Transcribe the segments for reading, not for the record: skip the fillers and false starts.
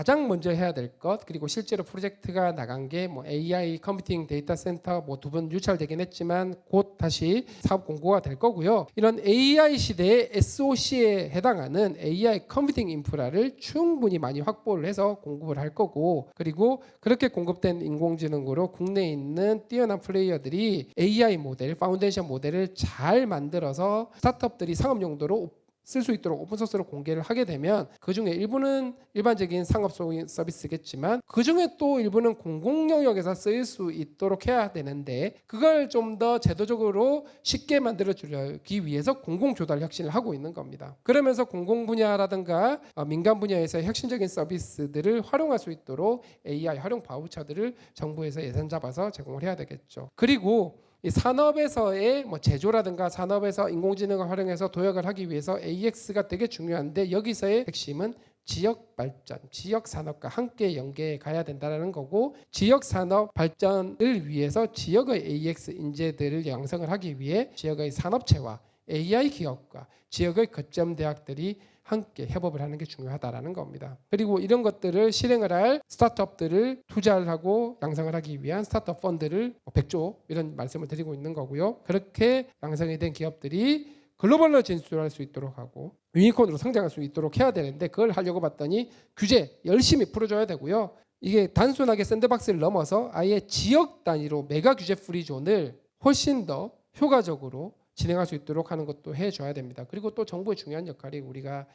가장 먼저 해야 될 것, 그리고 실제로 프로젝트가 나간 게 뭐 AI 컴퓨팅 데이터 센터 뭐 2번 유찰되긴 했지만 곧 다시 사업 공고가 될 거고요. 이런 AI 시대의 SOC에 해당하는 AI 컴퓨팅 인프라를 충분히 많이 확보를 해서 공급을 할 거고, 그리고 그렇게 공급된 인공지능으로 국내에 있는 뛰어난 플레이어들이 AI 모델, 파운데이션 모델을 잘 만들어서 스타트업들이 상업 용도로 쓸 수 있도록 오픈소스로 공개를 하게 되면 그 중에 일부는 일반적인 상업 서비스겠지만 그 중에 또 일부는 공공 영역에서 쓰일 수 있도록 해야 되는데, 그걸 좀 더 제도적으로 쉽게 만들어 주기 위해서 공공 조달 혁신을 하고 있는 겁니다. 그러면서 공공 분야라든가 민간 분야에서 혁신적인 서비스들을 활용할 수 있도록 AI 활용 바우처들을 정부에서 예산 잡아서 제공을 해야 되겠죠. 그리고 이 산업에서의 뭐 제조라든가 산업에서 인공지능을 활용해서 도약을 하기 위해서 AX가 되게 중요한데, 여기서의 핵심은 지역 발전, 지역 산업과 함께 연계해 가야 된다는 거고, 지역 산업 발전을 위해서 지역의 AX 인재들을 양성을 하기 위해 지역의 산업체와 AI 기업과 지역의 거점 대학들이 함께 협업을 하는 게 중요하다라는 겁니다. 그리고 이런 것들을 실행을 할 스타트업들을 투자를 하고 양성을 하기 위한 스타트업 펀드를 100조 이런 말씀을 드리고 있는 거고요. 그렇게 양성이 된 기업들이 글로벌로 진출할 수 있도록 하고 유니콘으로 성장할 수 있도록 해야 되는데, 그걸 하려고 봤더니 규제 열심히 풀어줘야 되고요. 이게 단순하게 샌드박스를 넘어서 아예 지역 단위로 메가 규제 프리존을 훨씬 더 효과적으로 진행할 수 있도록 하는 것도 해줘야 됩니다. 그리고 또 정부의 중요한 역할이, 우리가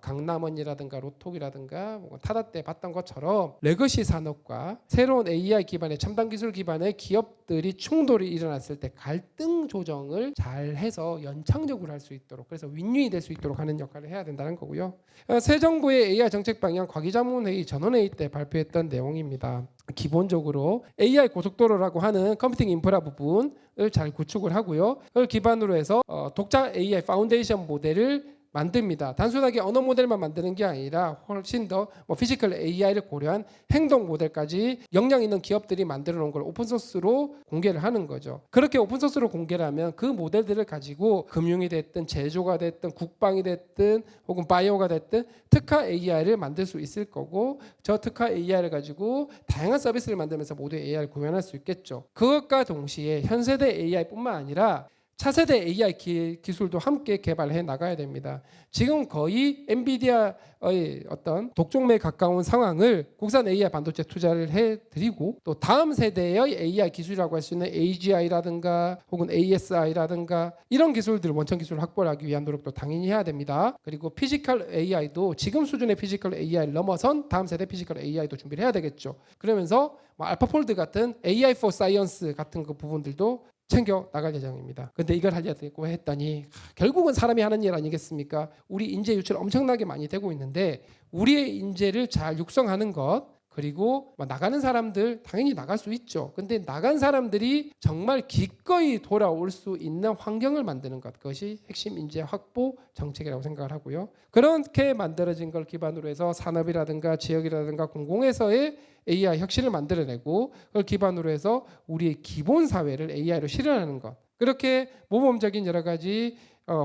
강남원이라든가 로톡이라든가 타다 때 봤던 것처럼 레거시 산업과 새로운 AI 기반의 첨단 기술 기반의 기업들이 충돌이 일어났을 때 갈등 조정을 잘 해서 연창적으로 할 수 있도록, 그래서 윈윈이 될 수 있도록 하는 역할을 해야 된다는 거고요. 새 정부의 AI 정책 방향 과기자문회의 전원회의 때 발표했던 내용입니다. 기본적으로 AI 고속도로라고 하는 컴퓨팅 인프라 부분을 잘 구축을 하고요. 그걸 기반으로 해서 독자 AI 파운데이션 모델을 만듭니다. 단순하게 언어 모델만 만드는 게 아니라 훨씬 더 피지컬 AI를 고려한 행동 모델까지 역량 있는 기업들이 만들어 놓은 걸 오픈소스로 공개를 하는 거죠. 그렇게 오픈소스로 공개를 하면 그 모델들을 가지고 금융이 됐든 제조가 됐든 국방이 됐든 혹은 바이오가 됐든 특화 AI를 만들 수 있을 거고, 저 특화 AI를 가지고 다양한 서비스를 만들면서 모두 AI를 구현할 수 있겠죠. 그것과 동시에 현세대 AI뿐만 아니라 차세대 AI 기술도 함께 개발해 나가야 됩니다. 지금 거의 엔비디아의 어떤 독종매에 가까운 상황을 국산 AI 반도체 투자를 해드리고, 또 다음 세대의 AI 기술이라고 할 수 있는 AGI라든가 혹은 ASI라든가 이런 기술들, 원천 기술을 확보를 하기 위한 노력도 당연히 해야 됩니다. 그리고 피지컬 AI도 지금 수준의 피지컬 AI를 넘어선 다음 세대 피지컬 AI도 준비를 해야 되겠죠. 그러면서 알파폴드 같은 AI for Science 같은 그 부분들도 챙겨 나갈 예정입니다. 근데 이걸 하려고 했더니 결국은 사람이 하는 일 아니겠습니까? 우리 인재 유출 엄청나게 많이 되고 있는데, 우리의 인재를 잘 육성하는 것, 그리고 나가는 사람들 당연히 나갈 수 있죠. 근데 나간 사람들이 정말 기꺼이 돌아올 수 있는 환경을 만드는 것, 그것이 핵심 인재 확보 정책이라고 생각을 하고요. 그렇게 만들어진 걸 기반으로 해서 산업이라든가 지역이라든가 공공에서의 AI 혁신을 만들어내고, 그걸 기반으로 해서 우리의 기본 사회를 AI로 실현하는 것, 그렇게 모범적인 여러 가지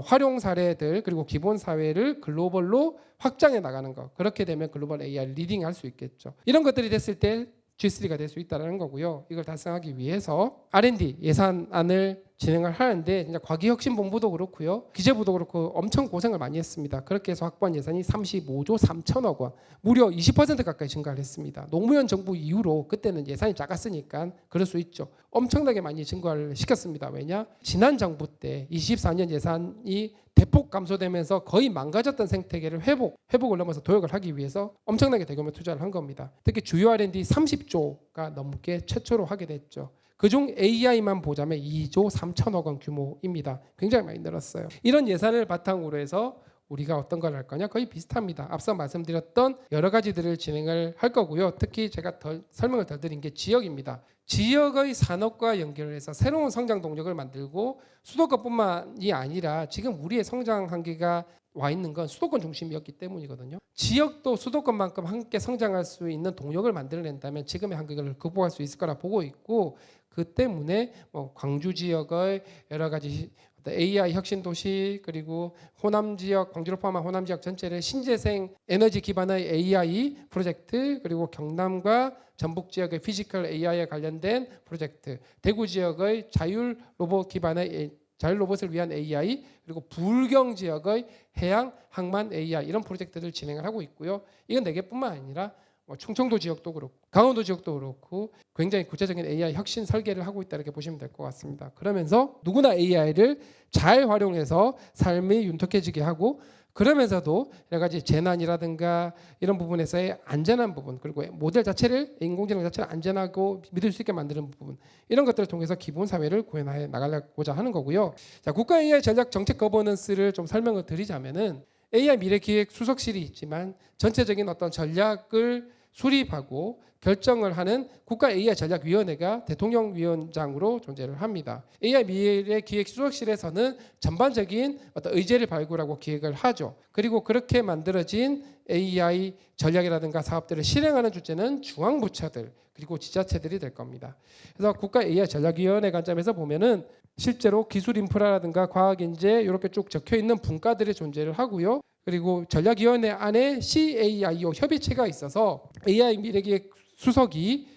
활용 사례들, 그리고 기본 사회를 글로벌로 확장해 나가는 것, 그렇게 되면 글로벌 AI 리딩할 수 있겠죠. 이런 것들이 됐을 때 G3가 될 수 있다는 거고요. 이걸 달성하기 위해서 R&D 예산안을 진행을 하는데, 진짜 과기혁신본부도 그렇고요, 기재부도 그렇고 엄청 고생을 많이 했습니다. 그렇게 해서 확보한 예산이 35조 3천억 원, 무려 20% 가까이 증가를 했습니다. 노무현 정부 이후로, 그때는 예산이 작았으니까 그럴 수 있죠, 엄청나게 많이 증가를 시켰습니다. 왜냐? 지난 정부 때 24년 예산이 대폭 감소되면서 거의 망가졌던 생태계를 회복을 넘어서 도약을 하기 위해서 엄청나게 대규모 투자를 한 겁니다. 특히 주요 R&D 30조가 넘게 최초로 하게 됐죠. 그중 AI만 보자면 2조 3천억 원 규모입니다. 굉장히 많이 늘었어요. 이런 예산을 바탕으로 해서 우리가 어떤 걸 할 거냐? 거의 비슷합니다. 앞서 말씀드렸던 여러 가지들을 진행을 할 거고요. 특히 제가 설명을 더 드린 게 지역입니다. 지역의 산업과 연결을 해서 새로운 성장 동력을 만들고, 수도권뿐만이 아니라 지금 우리의 성장 한계가 와 있는 건 수도권 중심이었기 때문이거든요. 지역도 수도권만큼 함께 성장할 수 있는 동력을 만들어낸다면 지금의 한국을 극복할 수 있을 거라 보고 있고, 그 때문에 뭐 광주 지역의 여러 가지 AI 혁신 도시, 그리고 호남 지역, 광주를 포함한 호남 지역 전체를 신재생 에너지 기반의 AI 프로젝트, 그리고 경남과 전북 지역의 피지컬 AI에 관련된 프로젝트, 대구 지역의 자율 로봇 기반의 자율 로봇을 위한 AI, 그리고 불경 지역의 해양 항만 AI, 이런 프로젝트를 진행을 하고 있고요. 이건 4개뿐만 아니라 충청도 지역도 그렇고 강원도 지역도 그렇고 굉장히 구체적인 AI 혁신 설계를 하고 있다, 이렇게 보시면 될 것 같습니다. 그러면서 누구나 AI를 잘 활용해서 삶이 윤택해지게 하고, 그러면서도 여러 가지 재난이라든가 이런 부분에서의 안전한 부분, 그리고 모델 자체를, 인공지능 자체를 안전하고 믿을 수 있게 만드는 부분, 이런 것들을 통해서 기본 사회를 구현해 나가고자 하는 거고요. 자, 국가 AI 전략 정책 거버넌스를 좀 설명을 드리자면은, AI 미래기획 수석실이 있지만 전체적인 어떤 전략을 수립하고 결정을 하는 국가 AI 전략위원회가 대통령위원장으로 존재를 합니다. AI 미래기획 수석실에서는 전반적인 어떤 의제를 발굴하고 기획을 하죠. 그리고 그렇게 만들어진 AI 전략이라든가 사업들을 실행하는 주체는 중앙부처들 그리고 지자체들이 될 겁니다. 그래서 국가 AI 전략위원회 관점에서 보면은 실제로 기술 인프라라든가 과학인재 이렇게 쭉 적혀 있는 분과들이 존재를 하고요. 그리고 전략위원회 안에 CAIO 협의체가 있어서 AI 미래기획 수석이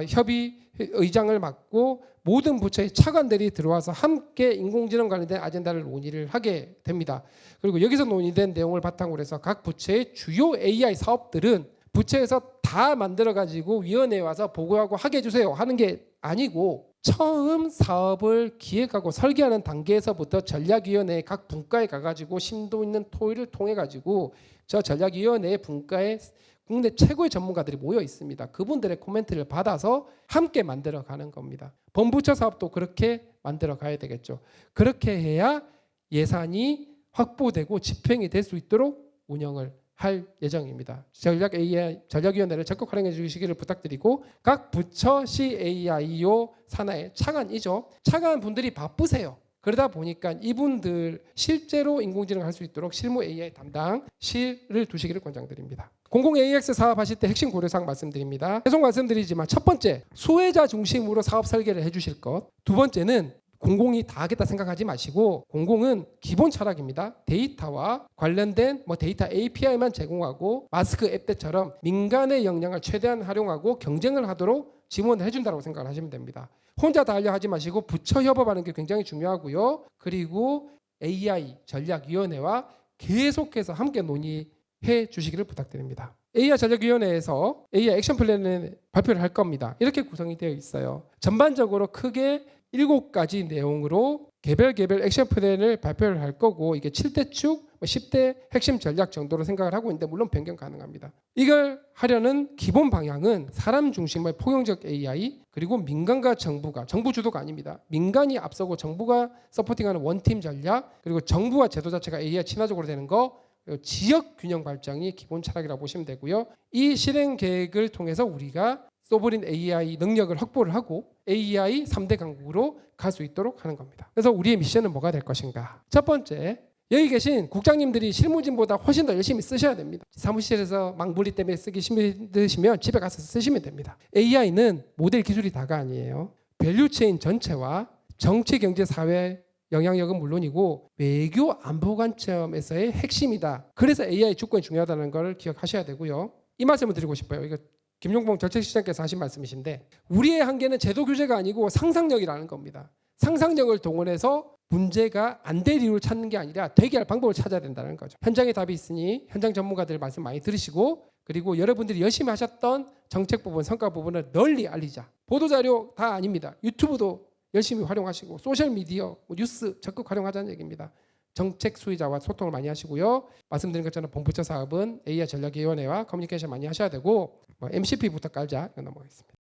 협의 의장을 맡고 모든 부처의 차관들이 들어와서 함께 인공지능 관련된 아젠다를 논의를 하게 됩니다. 그리고 여기서 논의된 내용을 바탕으로 해서 각 부처의 주요 AI 사업들은 부처에서 다 만들어가지고 위원회에 와서 보고하고 하게 해주세요 하는 게 아니고, 처음 사업을 기획하고 설계하는 단계에서부터 전략위원회 각 분과에 가가지고 심도 있는 토의를 통해 가지고 저 전략위원회 분과에 국내 최고의 전문가들이 모여 있습니다. 그분들의 코멘트를 받아서 함께 만들어가는 겁니다. 본부처 사업도 그렇게 만들어 가야 되겠죠. 그렇게 해야 예산이 확보되고 집행이 될 수 있도록 운영을 할 예정입니다. 전략 AI 전략위원회를 적극 활용해 주시기를 부탁드리고, 각 부처 CAIO 산하의 차관이죠. 차관 분들이 바쁘세요. 그러다 보니까 이분들 실제로 인공지능을 할 수 있도록 실무 AI 담당실을 두시기를 권장드립니다. 공공 AX 사업하실 때 핵심 고려사항 말씀드립니다. 계속 말씀드리지만, 첫 번째, 소외자 중심으로 사업 설계를 해주실 것. 두 번째는 공공이 다 하겠다 생각하지 마시고, 공공은 기본 철학입니다. 데이터와 관련된 데이터 API만 제공하고 마스크 앱 때처럼 민간의 역량을 최대한 활용하고 경쟁을 하도록 지원을 해준다고 생각을 하시면 됩니다. 혼자 다 하려 하지 마시고 부처 협업하는 게 굉장히 중요하고요. 그리고 AI 전략위원회와 계속해서 함께 논의해 주시기를 부탁드립니다. AI 전략위원회에서 AI 액션 플랜을 발표를 할 겁니다. 이렇게 구성이 되어 있어요. 전반적으로 크게 7가지 내용으로 개별 액션 플랜을 발표를 할 거고, 이게 7대 축, 10대 핵심 전략 정도로 생각을 하고 있는데 물론 변경 가능합니다. 이걸 하려는 기본 방향은 사람 중심의 포용적 AI, 그리고 민간과 정부가, 정부 주도가 아닙니다. 민간이 앞서고 정부가 서포팅하는 원팀 전략, 그리고 정부와 제도 자체가 AI 친화적으로 되는 거, 그리고 지역 균형 발전이 기본 철학이라고 보시면 되고요. 이 실행 계획을 통해서 우리가 소브린 AI 능력을 확보를 하고 AI 3대 강국으로 갈 수 있도록 하는 겁니다. 그래서 우리의 미션은 뭐가 될 것인가? 첫 번째, 여기 계신 국장님들이 실무진보다 훨씬 더 열심히 쓰셔야 됩니다. 사무실에서 망분리 때문에 쓰기 힘드시면 집에 가서 쓰시면 됩니다. AI는 모델 기술이 다가 아니에요. 밸류체인 전체와 정치, 경제, 사회 영향력은 물론이고 외교, 안보 관점에서의 핵심이다. 그래서 AI 주권이 중요하다는 걸 기억하셔야 되고요. 이 말씀을 드리고 싶어요. 이거 김용봉 정책실장께서 하신 말씀이신데, 우리의 한계는 제도 규제가 아니고 상상력이라는 겁니다. 상상력을 동원해서 문제가 안 될 이유를 찾는 게 아니라 되게 할 방법을 찾아야 된다는 거죠. 현장에 답이 있으니 현장 전문가들 말씀 많이 들으시고, 그리고 여러분들이 열심히 하셨던 정책 부분, 성과 부분을 널리 알리자. 보도자료 다 아닙니다. 유튜브도 열심히 활용하시고 소셜미디어, 뉴스 적극 활용하자는 얘기입니다. 정책 수의자와 소통을 많이 하시고요. 말씀드린 것처럼 본부처 사업은 AI 전략위원회와 커뮤니케이션 많이 하셔야 되고, MCP부터 깔자. 이거 넘어가겠습니다.